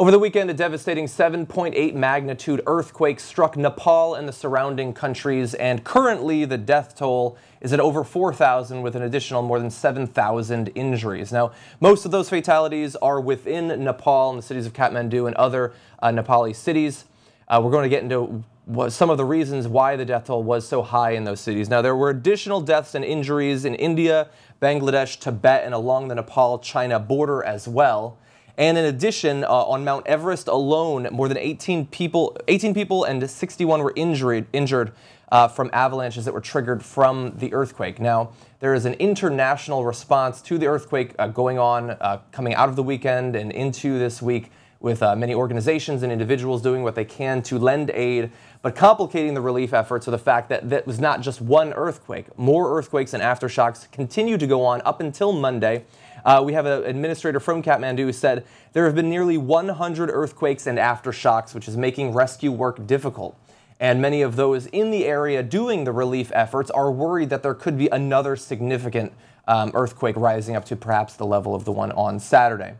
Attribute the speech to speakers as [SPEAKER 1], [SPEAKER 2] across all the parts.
[SPEAKER 1] Over the weekend, a devastating 7.8 magnitude earthquake struck Nepal and the surrounding countries, and currently the death toll is at over 4,000 with an additional more than 7,000 injuries. Now, most of those fatalities are within Nepal in the cities of Katmandu and other Nepali cities. We're going to get into some of the reasons why the death toll was so high in those cities. Now, there were additional deaths and injuries in India, Bangladesh, Tibet, and along the Nepal-China border as well. And in addition, on Mount Everest alone, more than 18 people and 61 were injured from avalanches that were triggered from the earthquake. Now, there is an international response to the earthquake going on, coming out of the weekend and into this week, with many organizations and individuals doing what they can to lend aid, but complicating the relief efforts are the fact that that was not just one earthquake. More earthquakes and aftershocks continue to go on up until Monday. We have an administrator from Kathmandu who said there have been nearly 100 earthquakes and aftershocks, which is making rescue work difficult. And many of those in the area doing the relief efforts are worried that there could be another significant earthquake rising up to perhaps the level of the one on Saturday.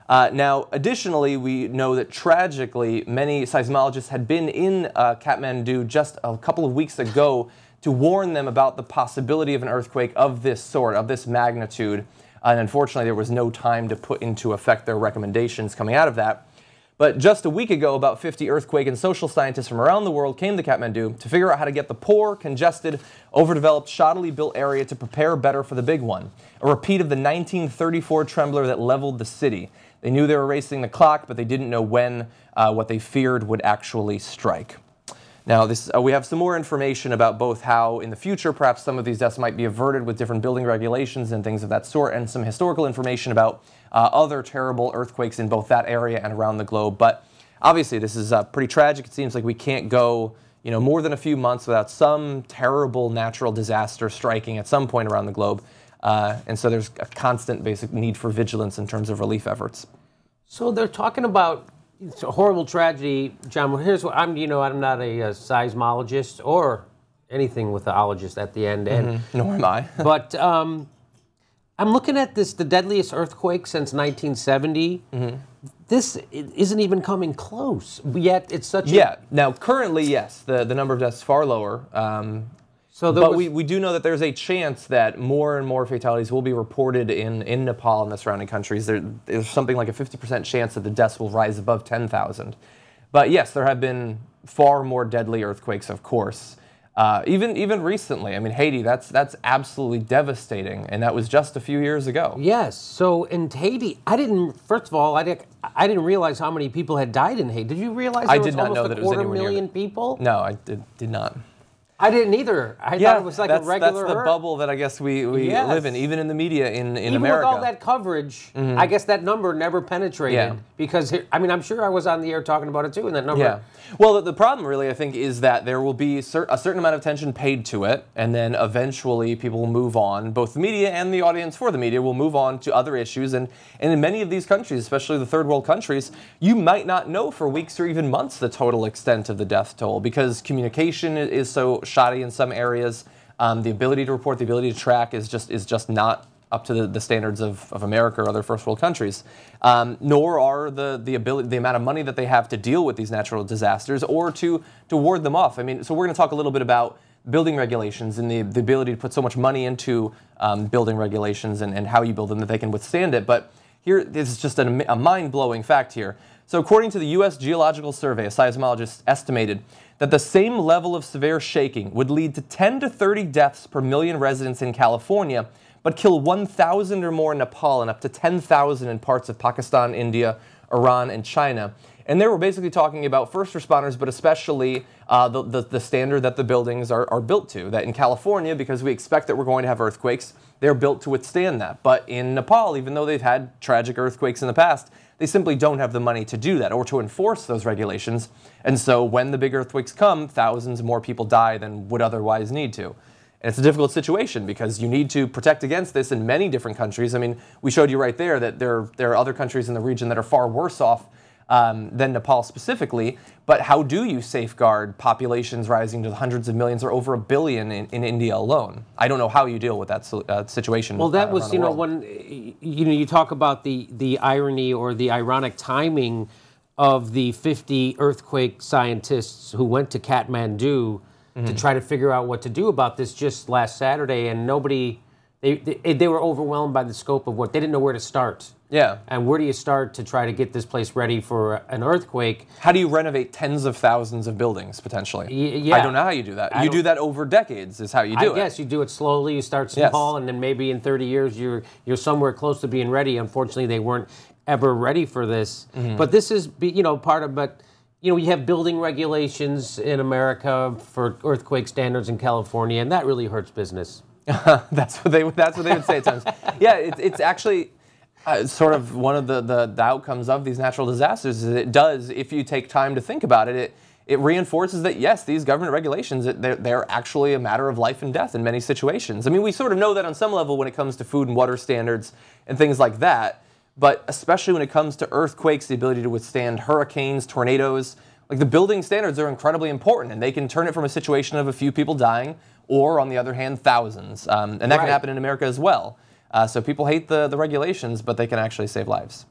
[SPEAKER 1] Now, additionally, we know that tragically many seismologists had been in Kathmandu just a couple of weeks ago to warn them about the possibility of an earthquake of this sort, of this magnitude. And unfortunately, there was no time to put into effect their recommendations coming out of that. But just a week ago, about 50 earthquake and social scientists from around the world came to Kathmandu to figure out how to get the poor, congested, overdeveloped, shoddily built area to prepare better for the big one. A repeat of the 1934 trembler that leveled the city. They knew they were racing the clock, but they didn't know when what they feared would actually strike. Now, we have some more information about both how, in the future, perhaps some of these deaths might be averted with different building regulations and things of that sort, and some historical information about other terrible earthquakes in both that area and around the globe. But obviously, this is pretty tragic. It seems like we can't go, more than a few months without some terrible natural disaster striking at some point around the globe. And so there's a constant basic need for vigilance in terms of relief efforts.
[SPEAKER 2] So they're talking about it's a horrible tragedy, John. Well, here's what I'm not a seismologist or anything with the ologist at the end. And,
[SPEAKER 1] nor am I.
[SPEAKER 2] But I'm looking at the deadliest earthquake since 1970. This isn't even coming close, yet it's such
[SPEAKER 1] a... Now, currently, yes, the number of deaths is far lower. But we do know that there's a chance that more and more fatalities will be reported in Nepal and the surrounding countries. There's something like a 50% chance that the deaths will rise above 10,000. But yes, there have been far more deadly earthquakes, of course. Even recently, I mean, Haiti, that's absolutely devastating, and that was just a few years ago.
[SPEAKER 2] Yes. So in Haiti, first of all, I didn't realize how many people had died in Haiti. Did you realize there was almost a 250,000 people?
[SPEAKER 1] No, I did not.
[SPEAKER 2] I didn't either. I thought it was like a regular
[SPEAKER 1] That's the bubble that I guess we live in, even in the media in America.
[SPEAKER 2] Even with all that coverage, I guess that number never penetrated. Because, I'm sure I was on the air talking about it too, and that number...
[SPEAKER 1] Yeah. Well, the problem really, I think, is that there will be a certain amount of attention paid to it, and then eventually people will move on. Both the media and the audience for the media will move on to other issues, and in many of these countries, especially the third world countries, you might not know for weeks or even months the total extent of the death toll, because communication is so shoddy in some areas. The ability to report, the ability to track is just not up to the standards of America or other first world countries. Nor are the amount of money that they have to deal with these natural disasters or to ward them off. I mean, so we're going to talk a little bit about building regulations and the ability to put so much money into building regulations and how you build them that they can withstand it. But here, this is just a mind-blowing fact here. So according to the U.S. Geological Survey, a seismologist estimated that the same level of severe shaking would lead to 10 to 30 deaths per million residents in California, but kill 1,000 or more in Nepal and up to 10,000 in parts of Pakistan, India, Iran, and China. And they were basically talking about first responders, but especially the standard that the buildings are built to. That in California, because we expect that we're going to have earthquakes, they're built to withstand that. But in Nepal, even though they've had tragic earthquakes in the past, they simply don't have the money to do that or to enforce those regulations. And so when the big earthquakes come, thousands more people die than would otherwise need to. And it's a difficult situation because you need to protect against this in many different countries. I mean, we showed you right there that there are other countries in the region that are far worse off than Nepal specifically. But how do you safeguard populations rising to the hundreds of millions or over 1 billion in India alone? I don't know how you deal with that situation.
[SPEAKER 2] Well, that was, when you talk about the irony or the ironic timing of the 50 earthquake scientists who went to Katmandu to try to figure out what to do about this just last Saturday, and nobody, they were overwhelmed by the scope of what, they didn't know where to start.
[SPEAKER 1] Yeah.
[SPEAKER 2] And where do you start to try to get this place ready for an earthquake?
[SPEAKER 1] How do you renovate tens of thousands of buildings, potentially?
[SPEAKER 2] Yeah.
[SPEAKER 1] I don't know how you do that. You do that over decades is how you do it.
[SPEAKER 2] I guess you do it slowly. You start small, and then maybe in 30 years you're somewhere close to being ready. Unfortunately, they weren't ever ready for this. But this is, part of, but you have building regulations in America for earthquake standards in California, and that really hurts business.
[SPEAKER 1] That's what they would say at times. Yeah, it's actually sort of one of the outcomes of these natural disasters. Is it does, if you take time to think about it, it reinforces that yes, these government regulations, they're actually a matter of life and death in many situations. I mean, we sort of know that on some level when it comes to food and water standards and things like that. But especially when it comes to earthquakes, the ability to withstand hurricanes, tornadoes, like the building standards are incredibly important, and they can turn it from a situation of a few people dying, or on the other hand, thousands. And that can happen in America as well. So people hate the regulations, but they can actually save lives.